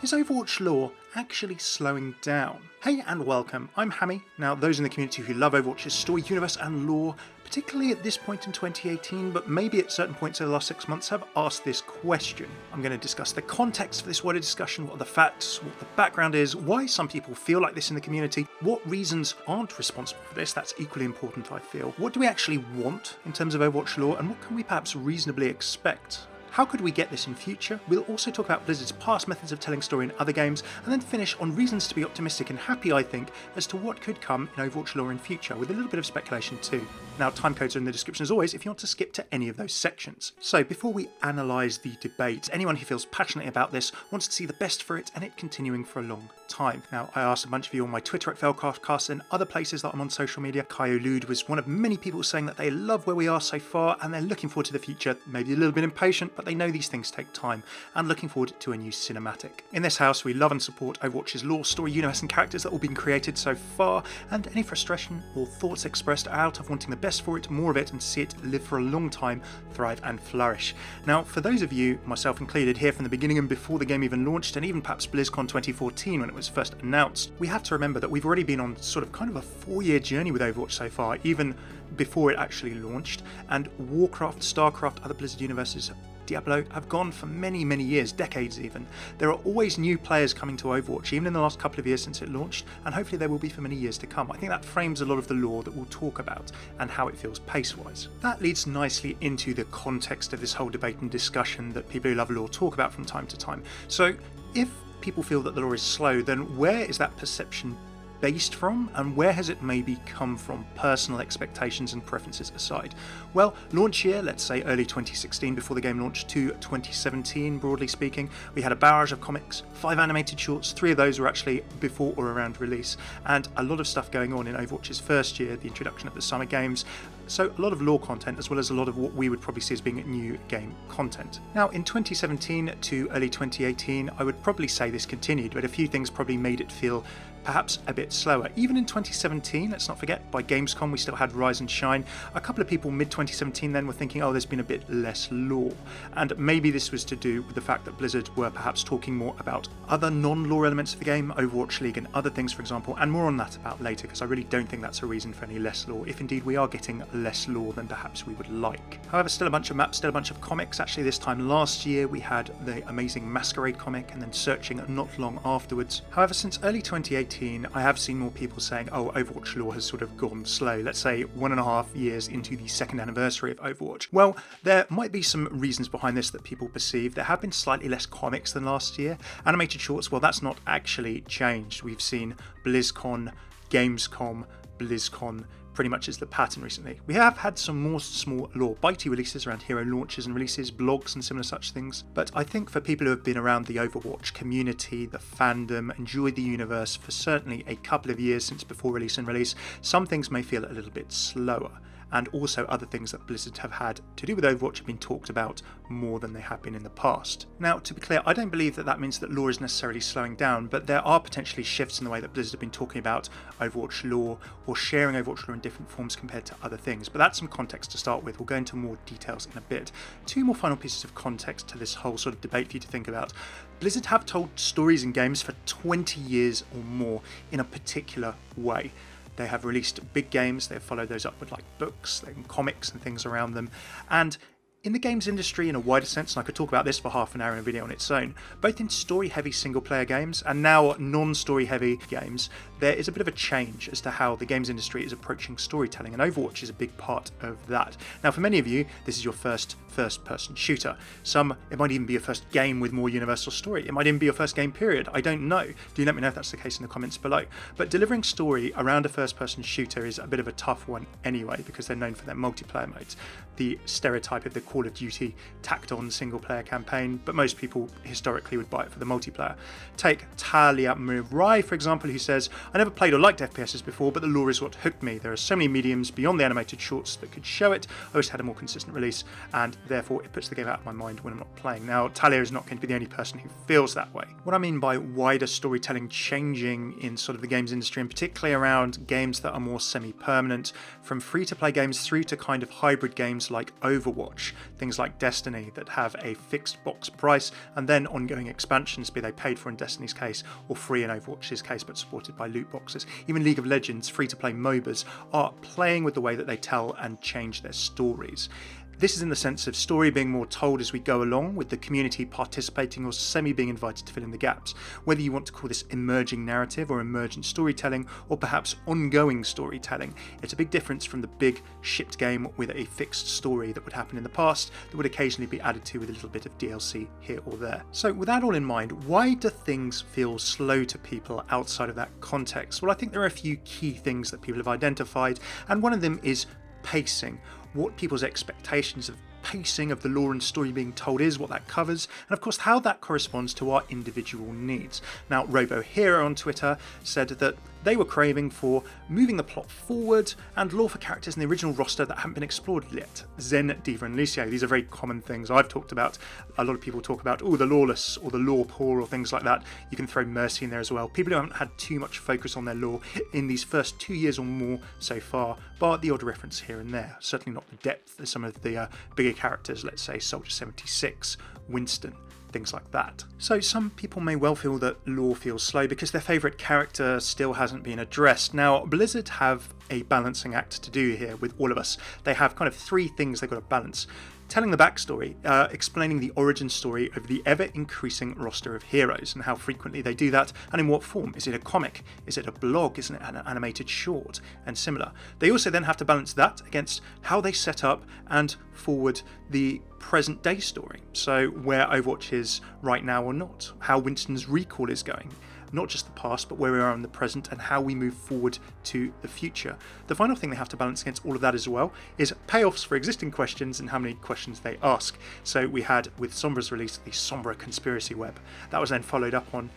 Is Overwatch lore actually slowing down? Hey and welcome, I'm Hammeh. Now those in the community who love Overwatch's story, universe and lore, particularly at this point in 2018, but maybe at certain points over the last 6 months, have asked this question. I'm going to discuss the context for this wider discussion, what are the facts, what the background is, why some people feel like this in the community, what reasons aren't responsible for this, that's equally important I feel. What do we actually want in terms of Overwatch lore, and what can we perhaps reasonably expect? How could we get this in future? We'll also talk about Blizzard's past methods of telling story in other games, and then finish on reasons to be optimistic and happy, I think, as to what could come in Overwatch lore in future, with a little bit of speculation too. Now, timecodes are in the description as always if you want to skip to any of those sections. So before we analyse the debate, anyone who feels passionately about this wants to see the best for it and it continuing for a long time. Now, I asked a bunch of you on my Twitter at Failcast and other places that I'm on social media. Lude was one of many people saying that they love where we are so far and they're looking forward to the future, maybe a little bit impatient, but they know these things take time, and looking forward to a new cinematic. In this house, we love and support Overwatch's lore, story, universe and characters that have all been created so far, and any frustration or thoughts expressed are out of wanting the best for it, more of it, and see it live for a long time, thrive and flourish. Now, for those of you, myself included, here from the beginning and before the game even launched, and even perhaps BlizzCon 2014 when it was first announced, we have to remember that we've already been on sort of kind of a 4-year journey with Overwatch so far, even before it actually launched, and Warcraft, Starcraft, other Blizzard universes, Diablo have gone for many, many years, decades even. There are always new players coming to Overwatch, even in the last couple of years since it launched, and hopefully there will be for many years to come. I think that frames a lot of the lore that we'll talk about and how it feels pace-wise. That leads nicely into the context of this whole debate and discussion that people who love lore talk about from time to time. So if people feel that the lore is slow, then where is that perception based from, and where has it maybe come from, personal expectations and preferences aside? Well, launch year, let's say early 2016 before the game launched, to 2017 broadly speaking, we had a barrage of comics, 5 animated shorts, 3 of those were actually before or around release, and a lot of stuff going on in Overwatch's first year, the introduction of the summer games, so a lot of lore content as well as a lot of what we would probably see as being new game content. Now in 2017 to early 2018 I would probably say this continued, but a few things probably made it feel perhaps a bit slower. Even in 2017, let's not forget, by Gamescom we still had Rise and Shine. A couple of people mid-2017 then were thinking, oh, there's been a bit less lore. And maybe this was to do with the fact that Blizzard were perhaps talking more about other non-lore elements of the game, Overwatch League and other things, for example, and more on that about later, because I really don't think that's a reason for any less lore, if indeed we are getting less lore than perhaps we would like. However, still a bunch of maps, still a bunch of comics. Actually, this time last year we had the amazing Masquerade comic, and then Searching not long afterwards. However, since early 2018, I have seen more people saying, oh, Overwatch lore has sort of gone slow, let's say 1.5 years into the second anniversary of Overwatch. Well, there might be some reasons behind this that people perceive. There have been slightly less comics than last year. Animated shorts, well, that's not actually changed. We've seen BlizzCon, Gamescom, BlizzCon, pretty much is the pattern recently. We have had some more small lore bitey releases around hero launches and releases, blogs and similar such things, but I think for people who have been around the Overwatch community, the fandom, enjoyed the universe for certainly a couple of years since before release and release, some things may feel a little bit slower. And also other things that Blizzard have had to do with Overwatch have been talked about more than they have been in the past. Now, to be clear, I don't believe that that means that lore is necessarily slowing down, but there are potentially shifts in the way that Blizzard have been talking about Overwatch lore or sharing Overwatch lore in different forms compared to other things. But that's some context to start with. We'll go into more details in a bit. 2 more final pieces of context to this whole sort of debate for you to think about. Blizzard have told stories in games for 20 years or more in a particular way. They have released big games, they've followed those up with like books and comics and things around them. And in the games industry in a wider sense, and I could talk about this for half an hour in a video on its own, both in story-heavy single-player games and now non-story-heavy games, there is a bit of a change as to how the games industry is approaching storytelling, and Overwatch is a big part of that. Now, for many of you, this is your first-person shooter. Some, it might even be your first game with more universal story. It might even be your first game, period. I don't know. Do let me know if that's the case in the comments below. But delivering story around a first-person shooter is a bit of a tough one anyway, because they're known for their multiplayer modes. The stereotype of the Call of Duty tacked-on single-player campaign, but most people historically would buy it for the multiplayer. Take Talia Mirai, for example, who says, I never played or liked FPSs before, but the lore is what hooked me. There are so many mediums beyond the animated shorts that could show it. I wish it had a more consistent release, and therefore it puts the game out of my mind when I'm not playing. Now, Talia is not going to be the only person who feels that way. What I mean by wider storytelling changing in sort of the games industry, and particularly around games that are more semi-permanent, from free-to-play games through to kind of hybrid games like Overwatch, things like Destiny that have a fixed box price and then ongoing expansions, be they paid for in Destiny's case or free in Overwatch's case but supported by loot boxes. Even League of Legends free-to-play MOBAs are playing with the way that they tell and change their stories. This is in the sense of story being more told as we go along, with the community participating or semi-being invited to fill in the gaps. Whether you want to call this emerging narrative or emergent storytelling, or perhaps ongoing storytelling, it's a big difference from the big shipped game with a fixed story that would happen in the past that would occasionally be added to with a little bit of DLC here or there. So with that all in mind, why do things feel slow to people outside of that context? Well, I think there are a few key things that people have identified, and one of them is pacing. What people's expectations of pacing of the lore and story being told is, what that covers, and of course how that corresponds to our individual needs. Now, RoboHero on Twitter said that they were craving for moving the plot forward and lore for characters in the original roster that haven't been explored yet. Zen, Diva and Lucio, these are very common things I've talked about. A lot of people talk about, the lawless or the lore poor or things like that. You can throw Mercy in there as well. People who haven't had too much focus on their lore in these first 2 years or more so far, bar the odd reference here and there. Certainly not the depth of some of the bigger characters, let's say Soldier 76, Winston, things like that. So some people may well feel that lore feels slow because their favourite character still hasn't been addressed. Now, Blizzard have a balancing act to do here with all of us. They have kind of three things they've got to balance. Telling the backstory, explaining the origin story of the ever-increasing roster of heroes and how frequently they do that and in what form. Is it a comic? Is it a blog? Is it an animated short? And similar. They also then have to balance that against how they set up and forward the present day story. So where Overwatch is right now or not. How Winston's recall is going. Not just the past, but where we are in the present and how we move forward to the future. The final thing they have to balance against all of that as well is payoffs for existing questions and how many questions they ask. So we had, with Sombra's release, the Sombra Conspiracy Web. That was then followed up on,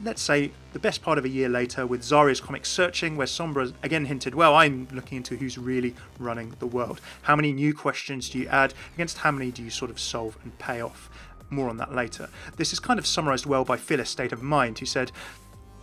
let's say, the best part of a year later with Zarya's comic Searching, where Sombra again hinted, well, I'm looking into who's really running the world. How many new questions do you add against how many do you sort of solve and pay off? More on that later. This is kind of summarised well by Phyllis State of Mind, who said,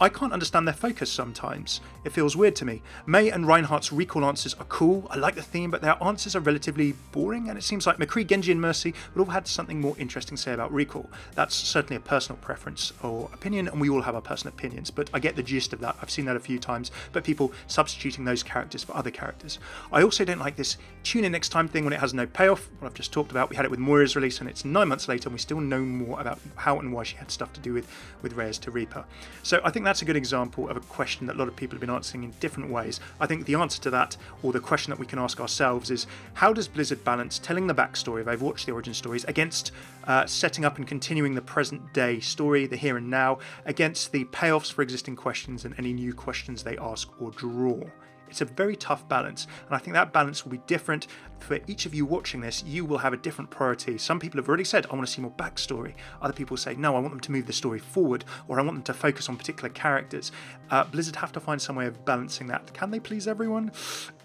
I can't understand their focus sometimes. It feels weird to me. May and Reinhardt's recall answers are cool, I like the theme, but their answers are relatively boring, and it seems like McCree, Genji and Mercy would all have had something more interesting to say about recall. That's certainly a personal preference or opinion, and we all have our personal opinions, but I get the gist of that. I've seen that a few times, but people substituting those characters for other characters. I also don't like this tune in next time thing when it has no payoff. What I've just talked about, we had it with Moira's release, and it's 9 months later, and we still know more about how and why she had stuff to do with Reyes to Reaper. So I think that's a good example of a question that a lot of people have been answering in different ways. I think the answer to that, or the question that we can ask ourselves, is how does Blizzard balance telling the backstory of Overwatch, the origin stories, against setting up and continuing the present day story, the here and now, against the payoffs for existing questions and any new questions they ask or draw? It's a very tough balance, and I think that balance will be different for each of you watching this. You will have a different priority. Some people have already said, I want to see more backstory. Other people say, no, I want them to move the story forward, or I want them to focus on particular characters. Blizzard have to find some way of balancing that. Can they please everyone?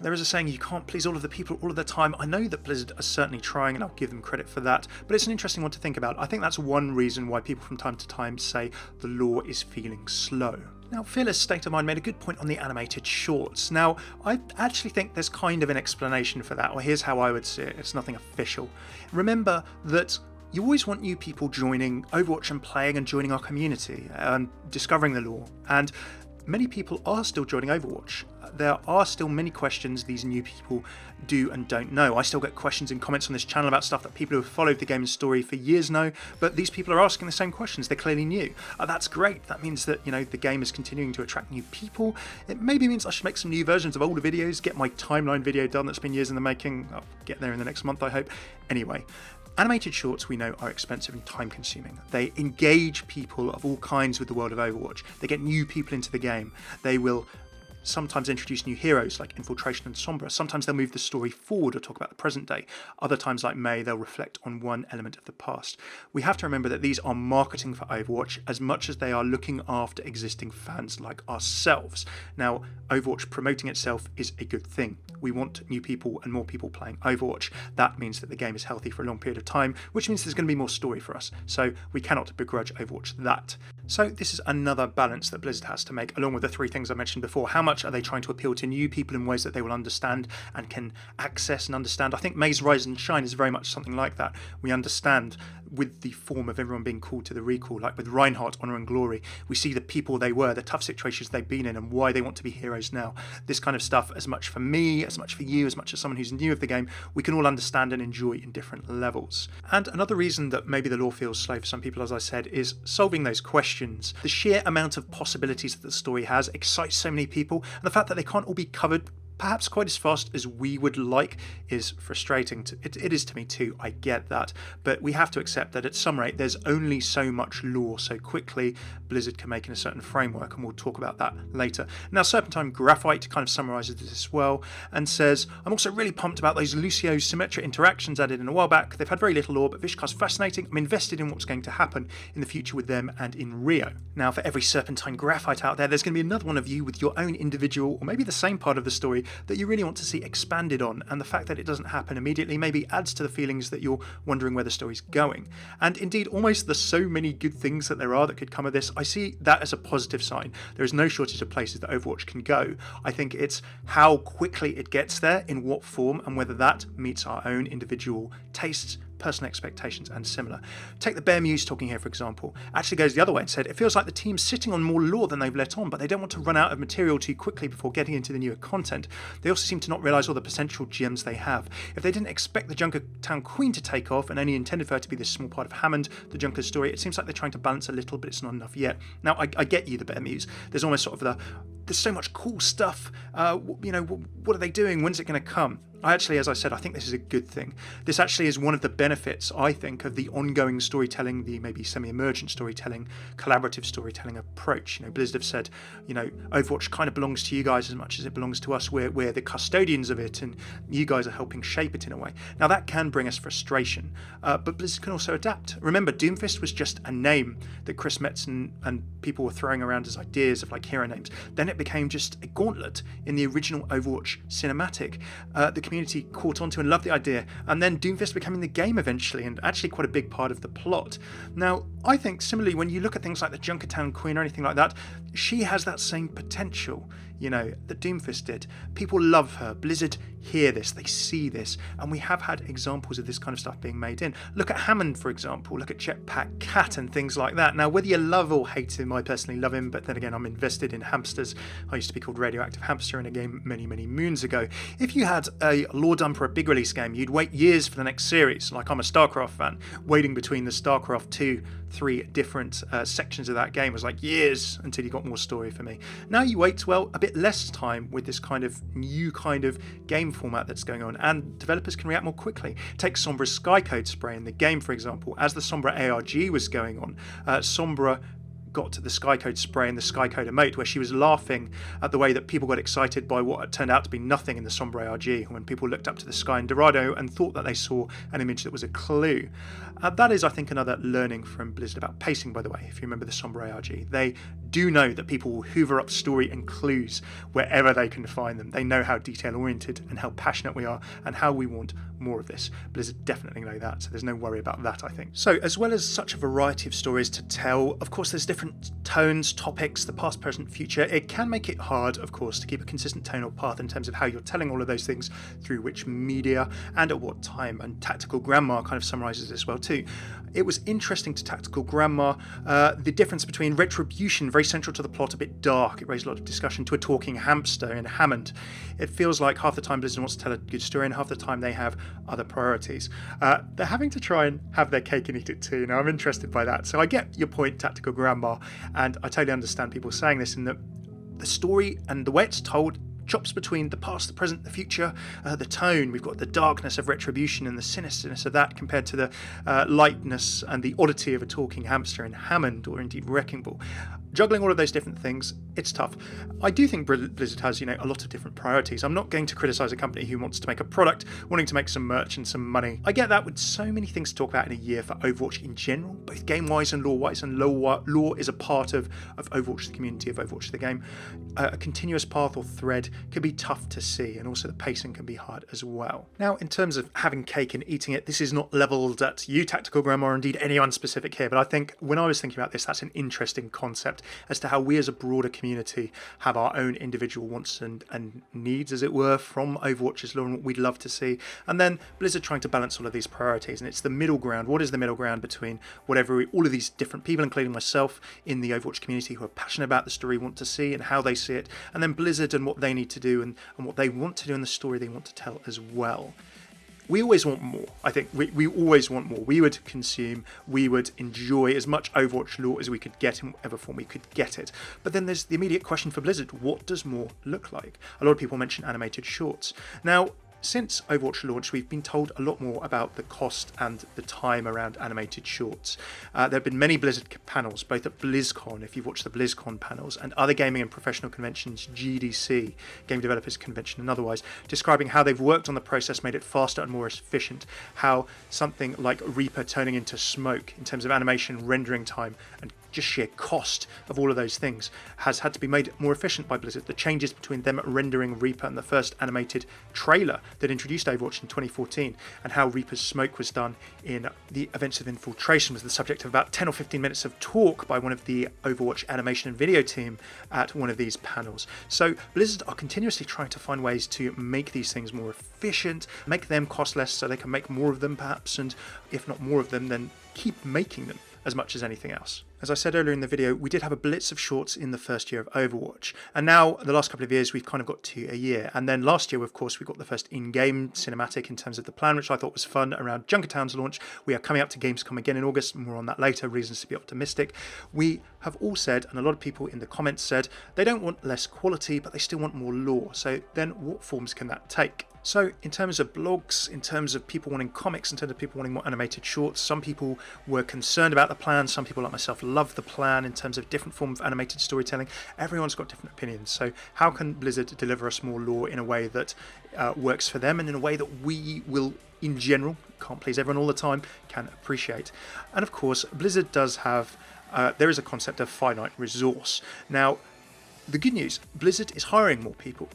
There is a saying, you can't please all of the people all of the time. I know that Blizzard are certainly trying, and I'll give them credit for that, but it's an interesting one to think about. I think that's one reason why people from time to time say the lore is feeling slow. Now, Fearless State of Mind made a good point on the animated shorts. Now, I actually think there's kind of an explanation for that, or here's how I would see it. It's nothing official. Remember that you always want new people joining Overwatch and playing and joining our community and discovering the lore. And many people are still joining Overwatch. There are still many questions these new people do and don't know. I still get questions and comments on this channel about stuff that people who have followed the game's story for years know, but these people are asking the same questions. They're clearly new. That's great. That means that, the game is continuing to attract new people. It maybe means I should make some new versions of older videos, get my timeline video done that's been years in the making. I'll get there in the next month, I hope. Anyway, animated shorts, we know, are expensive and time-consuming. They engage people of all kinds with the world of Overwatch. They get new people into the game. They will sometimes introduce new heroes like Infiltration and Sombra. Sometimes they'll move the story forward or talk about the present day. Other times, like May, they'll reflect on one element of the past. We have to remember that these are marketing for Overwatch as much as they are looking after existing fans like ourselves. Now, Overwatch promoting itself is a good thing. We want new people and more people playing Overwatch. That means that the game is healthy for a long period of time, which means there's going to be more story for us. So we cannot begrudge Overwatch that. So this is another balance that Blizzard has to make, along with the three things I mentioned before. How much are they trying to appeal to new people in ways that they will understand and can access and understand? I think May's Rise and Shine is very much something like that. We understand with the form of everyone being called to the recall, like with Reinhardt, Honor and Glory, we see the people they were, the tough situations they've been in and why they want to be heroes now. This kind of stuff, as much for me, as much for you, as much as someone who's new of the game, we can all understand and enjoy in different levels. And another reason that maybe the lore feels slow for some people, as I said, is solving those questions. The sheer amount of possibilities that the story has excites so many people, and the fact that they can't all be covered perhaps quite as fast as we would like is frustrating. It is to me too, I get that, but we have to accept that at some rate there's only so much lore so quickly Blizzard can make in a certain framework, and we'll talk about that later. Now Serpentine Graphite kind of summarises this as well and says, I'm also really pumped about those Lucio Symmetra interactions added in a while back. They've had very little lore, but Vishkar's fascinating. I'm invested in what's going to happen in the future with them and in Rio. Now for every Serpentine Graphite out there's going to be another one of you with your own individual, or maybe the same part of the story that you really want to see expanded on, and the fact that it doesn't happen immediately maybe adds to the feelings that you're wondering where the story's going. And indeed, almost the so many good things that there are that could come of this, I see that as a positive sign. There is no shortage of places that Overwatch can go. I think it's how quickly it gets there, in what form, and whether that meets our own individual tastes, personal expectations and similar. Take the Bear Muse talking here, for example, actually goes the other way and said, it feels like the team's sitting on more lore than they've let on, but they don't want to run out of material too quickly before getting into the newer content. They also seem to not realise all the potential gems they have. If they didn't expect the Junkertown Queen to take off and only intended for her to be this small part of Hammond, the Junker's story, it seems like they're trying to balance a little, but it's not enough yet. Now, I get you, the Bear Muse. There's almost sort of there's so much cool stuff. What are they doing? When's it going to come? As I said, I think this is a good thing. This actually is one of the benefits, I think, of the ongoing storytelling, the maybe semi-emergent storytelling, collaborative storytelling approach. Blizzard have said, Overwatch kind of belongs to you guys as much as it belongs to us. We're the custodians of it, and you guys are helping shape it in a way. Now, that can bring us frustration, but Blizzard can also adapt. Remember, Doomfist was just a name that Chris Metz and people were throwing around as ideas of like hero names. Then it became just a gauntlet in the original Overwatch cinematic. The community caught onto and loved the idea, and then Doomfist becoming the game eventually, and actually quite a big part of the plot. Now, I think similarly, when you look at things like the Junkertown Queen or anything like that, she has that same potential, that Doomfist did. People love her. Blizzard hear this, they see this, and we have had examples of this kind of stuff being made in. Look at Hammond, for example. Look at Jetpack Cat and things like that. Now, whether you love or hate him, I personally love him, but then again, I'm invested in hamsters. I used to be called Radioactive Hamster in a game many, many moons ago. If you had a lore dump for a big release game, you'd wait years for the next series. Like, I'm a StarCraft fan. Waiting between the StarCraft 2, 3 different sections of that game was like years until you got more story for me. Now you wait, well, a bit less time with this kind of new kind of game format that's going on, and developers can react more quickly. Take Sombra's Skycode spray in the game, for example. As the Sombra ARG was going on, Sombra got the Skycode spray and the Skycode emote, where she was laughing at the way that people got excited by what turned out to be nothing in the Sombra ARG, when people looked up to the sky in Dorado and thought that they saw an image that was a clue. That is, I think, another learning from Blizzard about pacing, by the way. If you remember the Sombra ARG, they do know that people will hoover up story and clues wherever they can find them. They know how detail-oriented and how passionate we are and how we want more of this. Blizzard definitely know that, so there's no worry about that, I think. So, as well as such a variety of stories to tell, of course, there's different tones, topics, the past, present, future. It can make it hard, of course, to keep a consistent tone or path in terms of how you're telling all of those things, through which media, and at what time. And Tactical Grandma kind of summarises this well too. It was interesting to Tactical Grandma, the difference between Retribution, very central to the plot, a bit dark, it raised a lot of discussion, to a talking hamster in Hammond. It feels like half the time Blizzard wants to tell a good story, and half the time they have other priorities. They're having to try and have their cake and eat it too. Now, I'm interested by that. So I get your point, Tactical Grandma, and I totally understand people saying this, in that the story and the way it's told chops between the past, the present, the future, the tone. We've got the darkness of Retribution and the sinisterness of that compared to the lightness and the oddity of a talking hamster in Hammond, or indeed Wrecking Ball. juggling all of those different things, it's tough. I do think Blizzard has, a lot of different priorities. I'm not going to criticize a company who wants to make a product, wanting to make some merch and some money. I get that with so many things to talk about in a year for Overwatch in general, both game-wise and lore-wise, and lore is a part of Overwatch, the community of Overwatch, the game. A continuous path or thread can be tough to see, and also the pacing can be hard as well. Now, in terms of having cake and eating it, this is not leveled at you, Tactical Grandma, or indeed anyone specific here, but I think when I was thinking about this, that's an interesting concept as to how we as a broader community have our own individual wants and needs, as it were, from Overwatch's lore and what we'd love to see. And then Blizzard trying to balance all of these priorities. And it's the middle ground. What is the middle ground between whatever all of these different people, including myself, in the Overwatch community who are passionate about the story, want to see and how they see it. And then Blizzard and what they need to do and what they want to do in the story they want to tell as well. We always want more. I think we always want more. We would consume, we would enjoy as much Overwatch lore as we could get in whatever form we could get it. But then there's the immediate question for Blizzard. What does more look like? A lot of people mention animated shorts. Now, since Overwatch launch, we've been told a lot more about the cost and the time around animated shorts. There have been many Blizzard panels, both at BlizzCon, if you've watched the BlizzCon panels, and other gaming and professional conventions, GDC, Game Developers Convention and otherwise, describing how they've worked on the process, made it faster and more efficient, how something like Reaper turning into smoke in terms of animation, rendering time, and just sheer cost of all of those things has had to be made more efficient by Blizzard. The changes between them rendering Reaper and the first animated trailer that introduced Overwatch in 2014, and how Reaper's smoke was done in the events of infiltration, was the subject of about 10 or 15 minutes of talk by one of the Overwatch animation and video team at one of these panels. So Blizzard are continuously trying to find ways to make these things more efficient, make them cost less so they can make more of them perhaps, and if not more of them, then keep making them as much as anything else. As I said earlier in the video, we did have a blitz of shorts in the first year of Overwatch, and now the last couple of years we've kind of got to a year. And then last year, of course, we got the first in-game cinematic in terms of the plan, which I thought was fun, around Junkertown's launch. We are coming up to Gamescom again in August, more on that later, reasons to be optimistic. We have all said, and a lot of people in the comments said, they don't want less quality, but they still want more lore. So then what forms can that take? So in terms of blogs, in terms of people wanting comics, in terms of people wanting more animated shorts, some people were concerned about the plan, some people like myself love the plan in terms of different form of animated storytelling. Everyone's got different opinions. So how can Blizzard deliver us more lore in a way that works for them and in a way that we will, in general, can't please everyone all the time, can appreciate? And of course, Blizzard does have, there is a concept of finite resource. Now, the good news, Blizzard is hiring more people.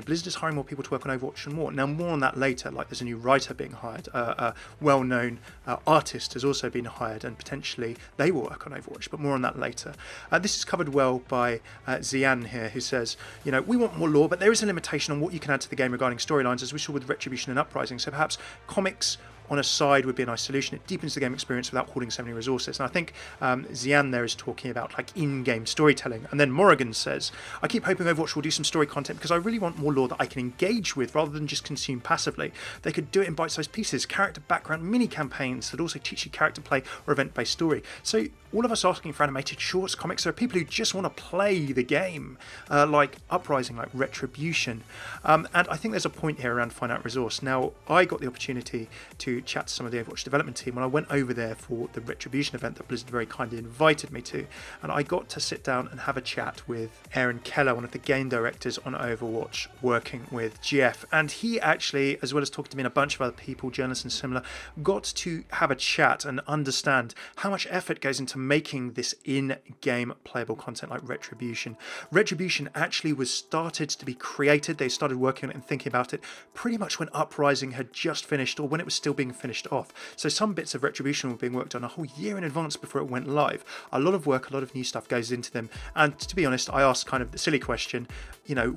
Blizzard is hiring more people to work on Overwatch and more. Now, more on that later, like there's a new writer being hired, a well-known artist has also been hired, and potentially they will work on Overwatch, but more on that later. This is covered well by Xian here, who says, we want more lore, but there is a limitation on what you can add to the game regarding storylines, as we saw with Retribution and Uprising, so perhaps comics on a side would be a nice solution. It deepens the game experience without hoarding so many resources. And I think Xian there is talking about like in-game storytelling. And then Morrigan says, I keep hoping Overwatch will do some story content because I really want more lore that I can engage with rather than just consume passively. They could do it in bite-sized pieces, character background, mini campaigns that also teach you character play or event-based story. So all of us asking for animated shorts, comics, there are people who just want to play the game, like Uprising, like Retribution. And I think there's a point here around finite resource. Now, I got the opportunity to chat to some of the Overwatch development team when I went over there for the Retribution event that Blizzard very kindly invited me to, and I got to sit down and have a chat with Aaron Keller, one of the game directors on Overwatch, working with Jeff, and he actually, as well as talking to me and a bunch of other people, journalists and similar, got to have a chat and understand how much effort goes into making this in-game playable content like Retribution. Retribution actually was started to be created, they started working on it and thinking about it pretty much when Uprising had just finished, or when it was still being finished off. So some bits of Retribution were being worked on a whole year in advance before it went live. A lot of work, a lot of new stuff goes into them. And to be honest, I asked kind of the silly question,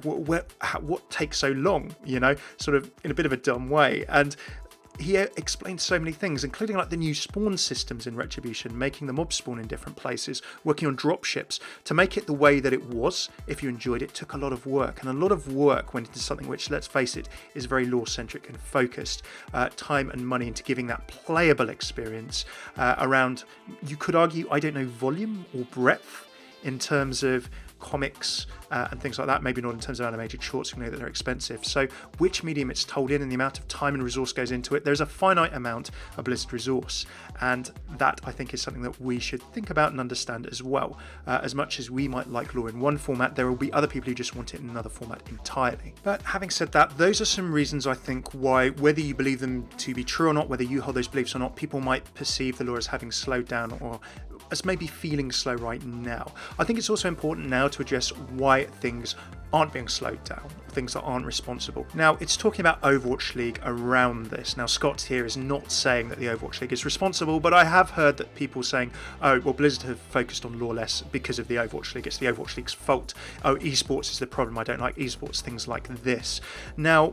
what takes so long, sort of in a bit of a dumb way. And he explained so many things, including like the new spawn systems in Retribution, making the mob spawn in different places, working on dropships. To make it the way that it was, if you enjoyed it, took a lot of work. And a lot of work went into something which, let's face it, is very lore-centric and focused. Time and money into giving that playable experience around, you could argue, I don't know, volume or breadth in terms of comics and things like that, maybe not in terms of animated shorts, we know that they're expensive. So which medium it's told in and the amount of time and resource goes into it, there's a finite amount of Blizzard resource, and that I think is something that we should think about and understand as well. As much as we might like lore in one format, there will be other people who just want it in another format entirely. But having said that, those are some reasons I think why, whether you believe them to be true or not, whether you hold those beliefs or not, people might perceive the lore as having slowed down or as maybe feeling slow right now. I think it's also important now to address why things aren't being slowed down, things that aren't responsible. Now, it's talking about Overwatch League around this. Now, Scott here is not saying that the Overwatch League is responsible, but I have heard that people saying, oh, well, Blizzard have focused on lore less because of the Overwatch League. It's the Overwatch League's fault. Oh, esports is the problem. I don't like esports, things like this. Now,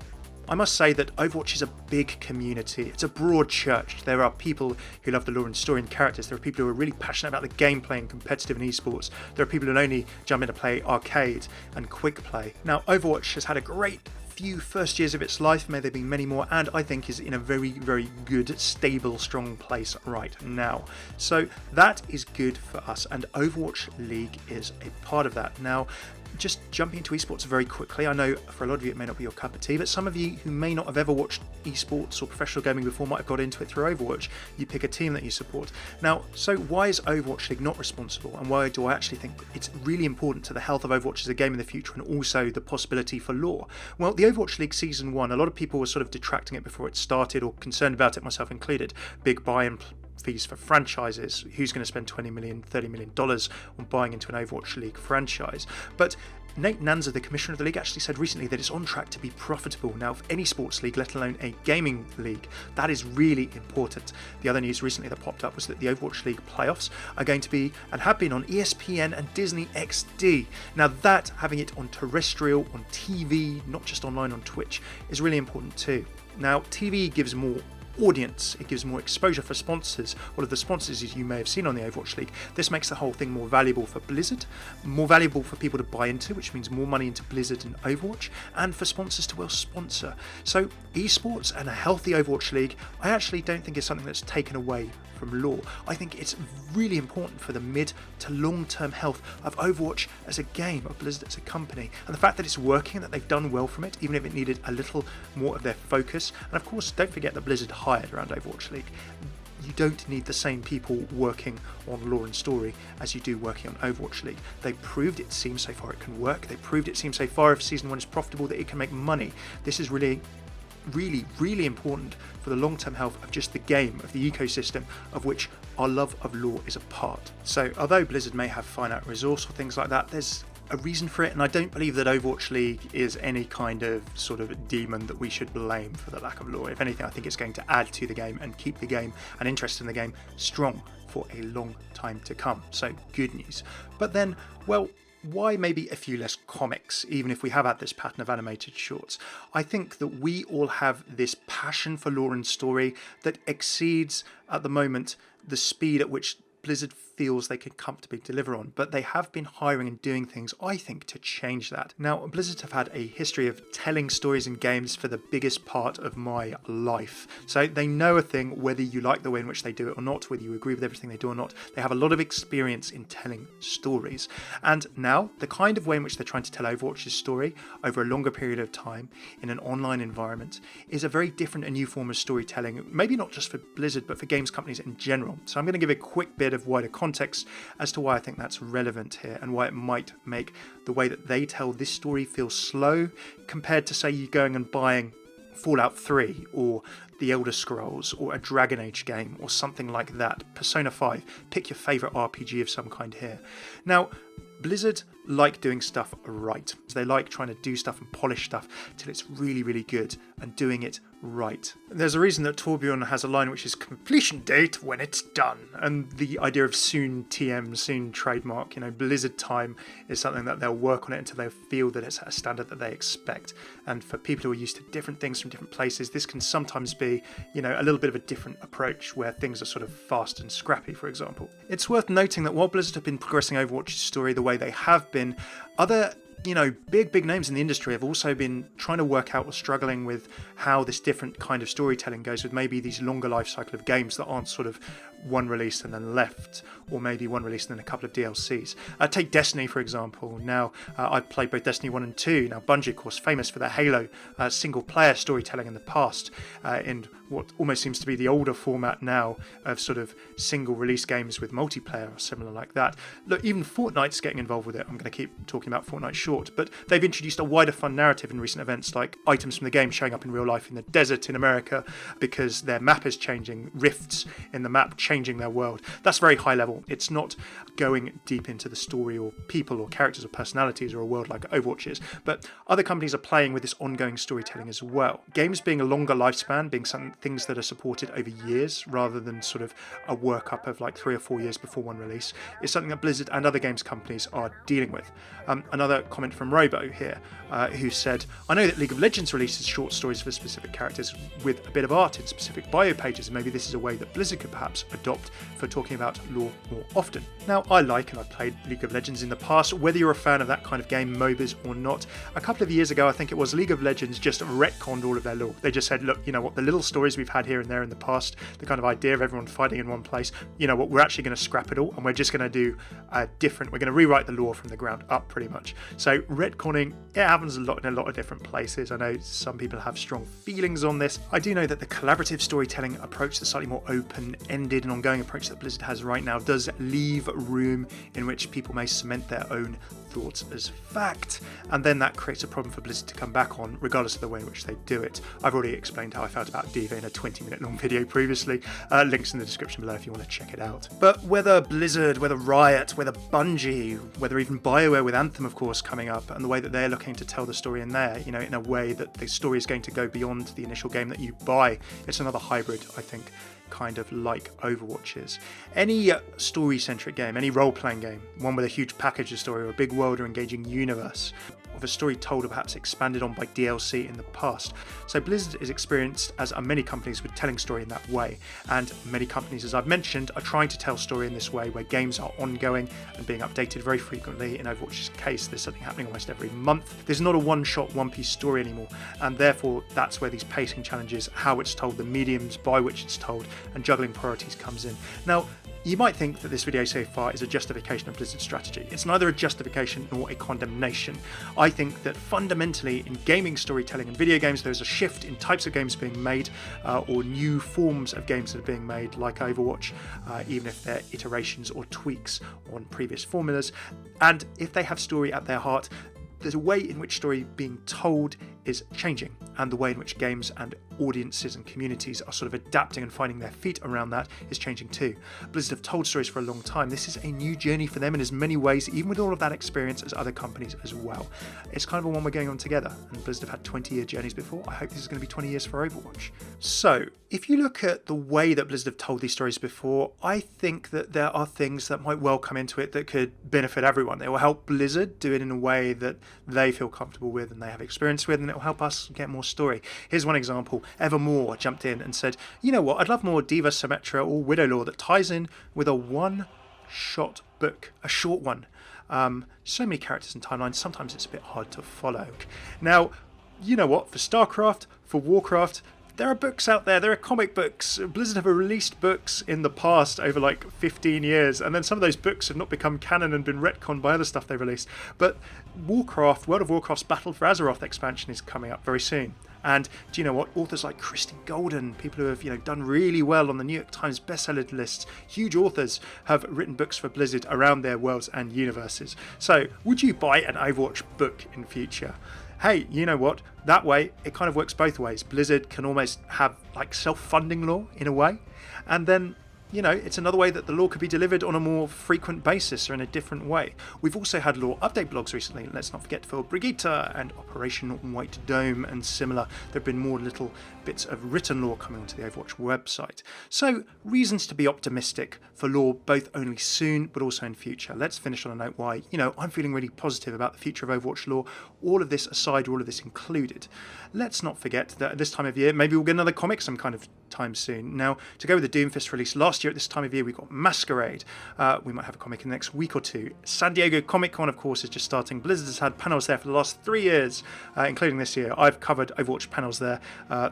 I must say that Overwatch is a big community. It's a broad church. There are people who love the lore and story and characters. There are people who are really passionate about the gameplay and competitive and esports. There are people who only jump in to play arcade and quick play. Now, Overwatch has had a great few first years of its life, may there be many more, and I think is in a very, very good, stable, strong place right now. So that is good for us, and Overwatch League is a part of that. Now, just jumping into esports very quickly, I know for a lot of you it may not be your cup of tea, but some of you who may not have ever watched esports or professional gaming before might have got into it through Overwatch. You pick a team that you support. Now, so why is Overwatch League not responsible, and why do I actually think it's really important to the health of Overwatch as a game in the future and also the possibility for lore? Well, the Overwatch League Season 1, a lot of people were sort of detracting it before it started or concerned about it, myself included. Big buy-in fees for franchises. Who's going to spend $20 million, $30 million on buying into an Overwatch League franchise? But Nate Nanza, the commissioner of the league, actually said recently that it's on track to be profitable now for any sports league, let alone a gaming league. That is really important. The other news recently that popped up was that the Overwatch League playoffs are going to be, and have been, on ESPN and Disney XD. Now that, having it on terrestrial, on TV, not just online on Twitch, is really important too. Now, TV gives more audience, it gives more exposure for sponsors. All of the sponsors as you may have seen on the Overwatch League. This makes the whole thing more valuable for Blizzard, more valuable for people to buy into, which means more money into Blizzard and Overwatch, and for sponsors to well sponsor. So esports and a healthy Overwatch League, I actually don't think is something that's taken away from lore. I think it's really important for the mid to long-term health of Overwatch as a game, of Blizzard as a company, and the fact that it's working, that they've done well from it, even if it needed a little more of their focus. And of course, don't forget that Blizzard hired around Overwatch League. You don't need the same people working on lore and story as you do working on Overwatch League. They proved it seems so far it can work. They proved it seems so far, if Season 1 is profitable, that it can make money. This is really important for the long-term health of just the game, of the ecosystem of which our love of lore is a part. So although Blizzard may have finite resource or things like that, there's a reason for it, and I don't believe that Overwatch League is any kind of sort of demon that we should blame for the lack of lore. If anything, I think it's going to add to the game and keep the game and interest in the game strong for a long time to come. So good news. But then, well, why maybe a few less comics, even if we have had this pattern of animated shorts? I think that we all have this passion for lore and story that exceeds, at the moment, the speed at which Blizzard feels they can comfortably deliver on, but they have been hiring and doing things, I think, to change that. Now, Blizzard have had a history of telling stories in games for the biggest part of my life, so they know a thing, whether you like the way in which they do it or not, whether you agree with everything they do or not. They have a lot of experience in telling stories, and now the kind of way in which they're trying to tell Overwatch's story over a longer period of time in an online environment is a very different and new form of storytelling, maybe not just for Blizzard but for games companies in general. So I'm going to give a quick bit of wider context as to why I think that's relevant here, and why it might make the way that they tell this story feel slow compared to, say, you going and buying Fallout 3 or The Elder Scrolls or a Dragon Age game or something like that. Persona 5, pick your favourite RPG of some kind here. Now, Blizzard like doing stuff right. They like trying to do stuff and polish stuff till it's really, really good and doing it right. There's a reason that Torbjorn has a line which is completion date when it's done, and the idea of soon TM, soon trademark, Blizzard time is something that they'll work on it until they feel that it's at a standard that they expect. And for people who are used to different things from different places, this can sometimes be, a little bit of a different approach where things are sort of fast and scrappy, for example. It's worth noting that while Blizzard have been progressing Overwatch's story the way they have been, other big names in the industry have also been trying to work out or struggling with how this different kind of storytelling goes with maybe these longer life cycle of games that aren't sort of one release and then left, or maybe one release and then a couple of DLCs. Take Destiny, for example. Now, I've played both Destiny 1 and 2. Now, Bungie, of course, famous for their Halo single-player storytelling in the past, in what almost seems to be the older format now of sort of single-release games with multiplayer or similar like that. Look, even Fortnite's getting involved with it. I'm going to keep talking about Fortnite short, but they've introduced a wider fun narrative in recent events, like items from the game showing up in real life in the desert in America because their map is changing, rifts in the map changing their world. That's very high level. It's not going deep into the story or people or characters or personalities or a world like Overwatch is, but other companies are playing with this ongoing storytelling as well. Games being a longer lifespan, being some things that are supported over years rather than sort of a workup of like 3 or 4 years before one release, is something that Blizzard and other games companies are dealing with. Another comment from Robo here, who said, I know that League of Legends releases short stories for specific characters with a bit of art in specific bio pages, and maybe this is a way that Blizzard could perhaps adopt for talking about lore more often. Now, I like and I've played League of Legends in the past, whether you're a fan of that kind of game, MOBAs or not. A couple of years ago, I think it was, League of Legends just retconned all of their lore. They just said, look, you know what, the little stories we've had here and there in the past, the kind of idea of everyone fighting in one place, you know what, we're actually going to scrap it all and we're just going to do we're going to rewrite the lore from the ground up pretty much. So retconning, it happens a lot in a lot of different places. I know some people have strong feelings on this. I do know that the collaborative storytelling approach, the slightly more open-ended and ongoing approach that Blizzard has right now, does leave room in which people may cement their own thoughts as fact, and then that creates a problem for Blizzard to come back on, regardless of the way in which they do it. I've already explained how I felt about Diva in a 20-minute long video previously. Links in the description below if you want to check it out. But whether Blizzard, whether Riot, whether Bungie, whether even BioWare with Anthem, of course, coming up, and the way that they're looking to tell the story in there, in a way that the story is going to go beyond the initial game that you buy, it's another hybrid, I think, kind of like Overwatch is. Any story-centric game, any role-playing game, one with a huge package of story or a big world or engaging universe, of a story told or perhaps expanded on by DLC in the past. So Blizzard is experienced, as are many companies, with telling story in that way, and many companies, as I've mentioned, are trying to tell story in this way where games are ongoing and being updated very frequently. In Overwatch's case, there's something happening almost every month. There's not a one-shot, one-piece story anymore, and therefore that's where these pacing challenges, how it's told, the mediums by which it's told, and juggling priorities comes in. Now, you might think that this video so far is a justification of Blizzard's strategy. It's neither a justification nor a condemnation. I think that fundamentally in gaming storytelling and video games, there's a shift in types of games being made, or new forms of games that are being made, like Overwatch, even if they're iterations or tweaks on previous formulas. And if they have story at their heart, there's a way in which story being told is changing, and the way in which games and audiences and communities are sort of adapting and finding their feet around that is changing too. Blizzard have told stories for a long time. This is a new journey for them in as many ways, even with all of that experience, as other companies as well. It's kind of a one we're going on together, and Blizzard have had 20-year journeys before. I hope this is going to be 20 years for Overwatch. So, if you look at the way that Blizzard have told these stories before, I think that there are things that might well come into it that could benefit everyone. It will help Blizzard do it in a way that they feel comfortable with and they have experience with, and it will help us get more story. Here's one example. Evermore jumped in and said, you know what, I'd love more Diva, Symmetra or Widow lore that ties in with a one-shot book, a short one. So many characters and timelines, sometimes it's a bit hard to follow. Now, you know what, for StarCraft, for Warcraft, there are books out there, there are comic books. Blizzard have released books in the past over like 15 years, and then some of those books have not become canon and been retconned by other stuff they've released. But Warcraft, World of Warcraft's Battle for Azeroth expansion is coming up very soon. And do you know what? Authors like Christy Golden, people who have done really well on the New York Times bestseller lists, huge authors, have written books for Blizzard around their worlds and universes. So, would you buy an Overwatch book in future? Hey, you know what? That way, it kind of works both ways. Blizzard can almost have like self-funding lore in a way, and then it's another way that the lore could be delivered on a more frequent basis or in a different way. We've also had lore update blogs recently. Let's not forget for Brigitte and Operation White Dome and similar. There have been more little bits of written lore coming onto the Overwatch website. So, reasons to be optimistic for lore both only soon but also in future. Let's finish on a note why, I'm feeling really positive about the future of Overwatch lore. All of this aside, all of this included. Let's not forget that at this time of year, maybe we'll get another comic some kind of time soon. Now, to go with the Doomfist release last last year at this time of year we got Masquerade. We might have a comic in the next week or two. San Diego Comic Con, of course, is just starting. Blizzard has had panels there for the last 3 years, including this year. I've covered Overwatch panels there,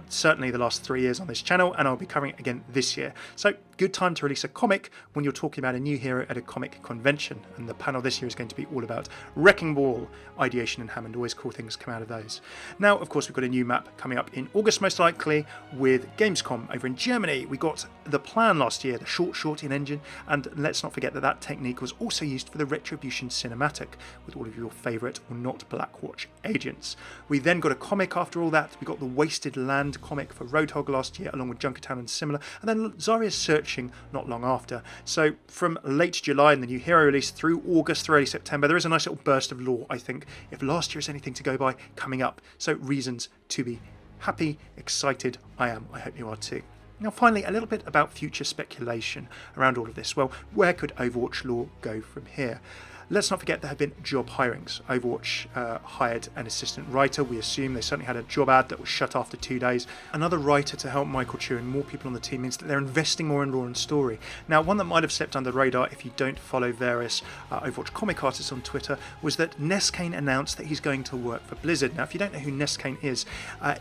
certainly the last 3 years on this channel, and I'll be covering it again this year. So good time to release a comic when you're talking about a new hero at a comic convention. And the panel this year is going to be all about Wrecking Ball, Ideation and Hammond. Always cool things come out of those. Now, of course, we've got a new map coming up in August, most likely, with Gamescom over in Germany. We got the plan last year, the short in engine, and let's not forget that that technique was also used for the Retribution cinematic with all of your favourite or not Blackwatch agents. We then got a comic after all that. We got the Wasted Land comic for Roadhog last year, along with Junkertown and similar, and then Zarya's Searching not long after. So from late July and the new hero release through August, through early September, there is a nice little burst of lore, I think, if last year is anything to go by, coming up. So reasons to be happy, excited. I am. I hope you are too. Now finally, a little bit about future speculation around all of this. Well, where could Overwatch Lore go from here? Let's not forget there have been job hirings. Overwatch hired an assistant writer, we assume. They certainly had a job ad that was shut after 2 days. Another writer to help Michael Chu and more people on the team means that they're investing more in lore and story. Now, one that might have slipped under the radar if you don't follow various Overwatch comic artists on Twitter was that Neskane announced that he's going to work for Blizzard. Now, if you don't know who Neskane is,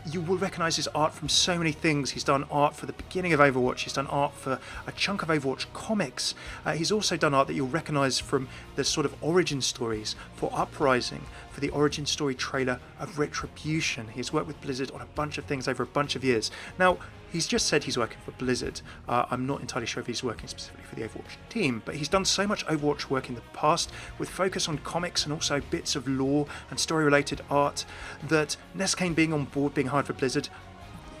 you will recognise his art from so many things. He's done art for the beginning of Overwatch. He's done art for a chunk of Overwatch comics. He's also done art that you'll recognise from the sort of origin stories for Uprising, for the origin story trailer of Retribution. He's worked with Blizzard on a bunch of things over a bunch of years. Now, he's just said he's working for Blizzard. I'm not entirely sure if he's working specifically for the Overwatch team, but he's done so much Overwatch work in the past with focus on comics and also bits of lore and story-related art that Neskane being on board, being hired for Blizzard,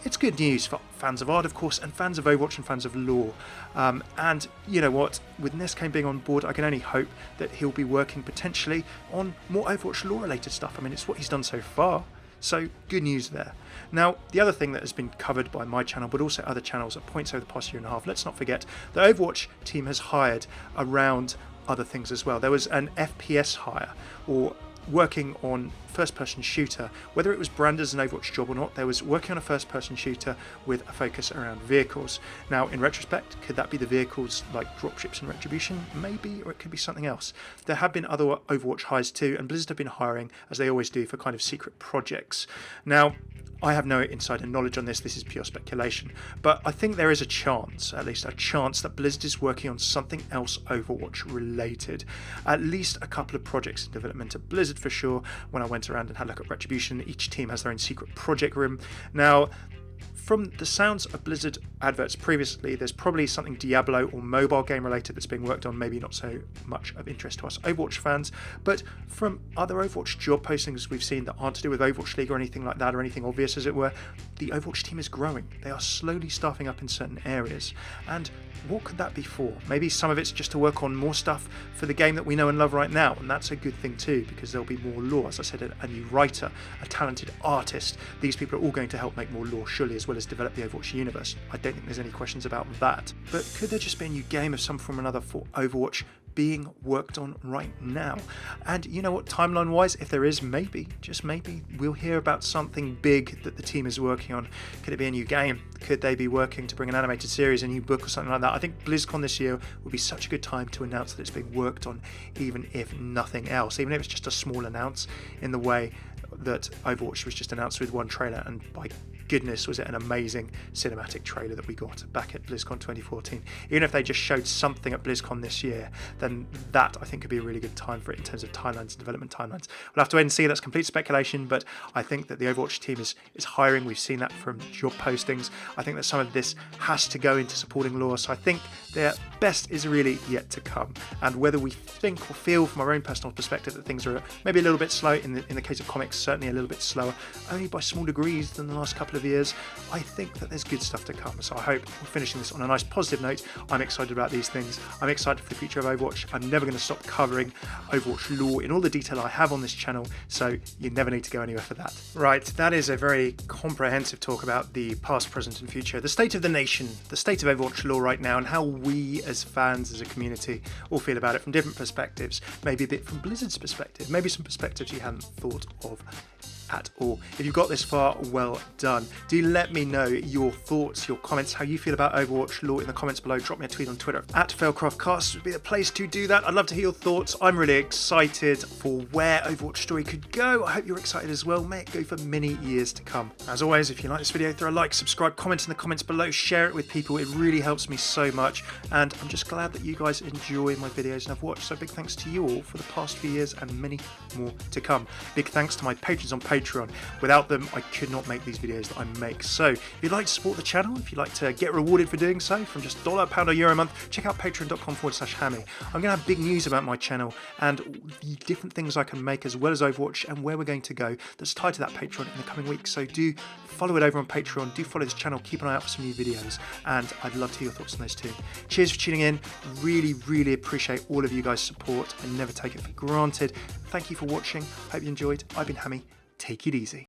it's good news for fans of art, of course, and fans of Overwatch and fans of lore. And you know what? With Neskane being on board, I can only hope that he'll be working potentially on more Overwatch lore-related stuff. I mean, it's what he's done so far. So, good news there. Now, the other thing that has been covered by my channel, but also other channels at points over the past year and a half, let's not forget, the Overwatch team has hired around other things as well. There was an FPS hire, or working on first-person shooter. Whether it was branded as an Overwatch job or not, there was working on a first-person shooter with a focus around vehicles. Now, in retrospect, could that be the vehicles like dropships and Retribution? Maybe, or it could be something else. There have been other Overwatch hires too, and Blizzard have been hiring, as they always do, for kind of secret projects. Now, I have no insider knowledge on this is pure speculation, but I think there is a chance, at least a chance, that Blizzard is working on something else Overwatch related. At least a couple of projects in development at Blizzard for sure. When I went around and had a look at Retribution, each team has their own secret project room. Now, from the sounds of Blizzard adverts previously, there's probably something Diablo or mobile game related that's being worked on, maybe not so much of interest to us Overwatch fans, but from other Overwatch job postings we've seen that aren't to do with Overwatch League or anything like that, or anything obvious as it were, the Overwatch team is growing. They are slowly staffing up in certain areas. And what could that be for? Maybe some of it's just to work on more stuff for the game that we know and love right now, and that's a good thing too, because there'll be more lore. As I said, a new writer, a talented artist. These people are all going to help make more lore, surely, as well as develop the Overwatch universe. I don't think there's any questions about that. But could there just be a new game of some form or another for Overwatch being worked on right now? And you know what, timeline wise, if there is, maybe, just maybe, we'll hear about something big that the team is working on. Could it be a new game? Could they be working to bring an animated series, a new book or something like that? I think BlizzCon this year would be such a good time to announce that it's being worked on, even if nothing else, even if it's just a small announce, in the way that Overwatch was just announced with one trailer, and by goodness was it an amazing cinematic trailer that we got back at BlizzCon 2014. Even if they just showed something at BlizzCon this year, then that I think could be a really good time for it in terms of timelines and development timelines. We'll have to wait and see. That's complete speculation, but I think that the Overwatch team is hiring. We've seen that from job postings. I think that some of this has to go into supporting lore, so I think their best is really yet to come. And whether we think or feel from our own personal perspective that things are maybe a little bit slow, in the case of comics, certainly a little bit slower, only by small degrees than the last couple of years, I think that there's good stuff to come. So I hope we're finishing this on a nice positive note. I'm excited about these things. I'm excited for the future of Overwatch. I'm never going to stop covering Overwatch lore in all the detail I have on this channel, so you never need to go anywhere for that. Right, that is a very comprehensive talk about the past, present and future, the state of the nation, the state of Overwatch lore right now, and how we as fans, as a community, all feel about it from different perspectives. Maybe a bit from Blizzard's perspective, maybe some perspectives you hadn't thought of at all. If you've got this far, well done. Do let me know your thoughts, your comments, how you feel about Overwatch Lore in the comments below. Drop me a tweet on Twitter at FailcraftCast would be the place to do that. I'd love to hear your thoughts. I'm really excited for where Overwatch story could go. I hope you're excited as well. May it go for many years to come. As always, if you like this video, throw a like, subscribe, comment in the comments below, share it with people. It really helps me so much, and I'm just glad that you guys enjoy my videos and have watched. So big thanks to you all for the past few years and many more to come. Big thanks to my patrons on Patreon. Without them, I could not make these videos that I make. So if you'd like to support the channel, if you'd like to get rewarded for doing so from just $1, £1 or euro a month, check out patreon.com/Hammeh. I'm going to have big news about my channel and the different things I can make as well as Overwatch and where we're going to go that's tied to that Patreon in the coming weeks. So do follow it over on Patreon, do follow this channel, keep an eye out for some new videos, and I'd love to hear your thoughts on those too. Cheers for tuning in. Really appreciate all of you guys' support and never take it for granted. Thank you for watching. Hope you enjoyed. I've been Hammeh. Take it easy.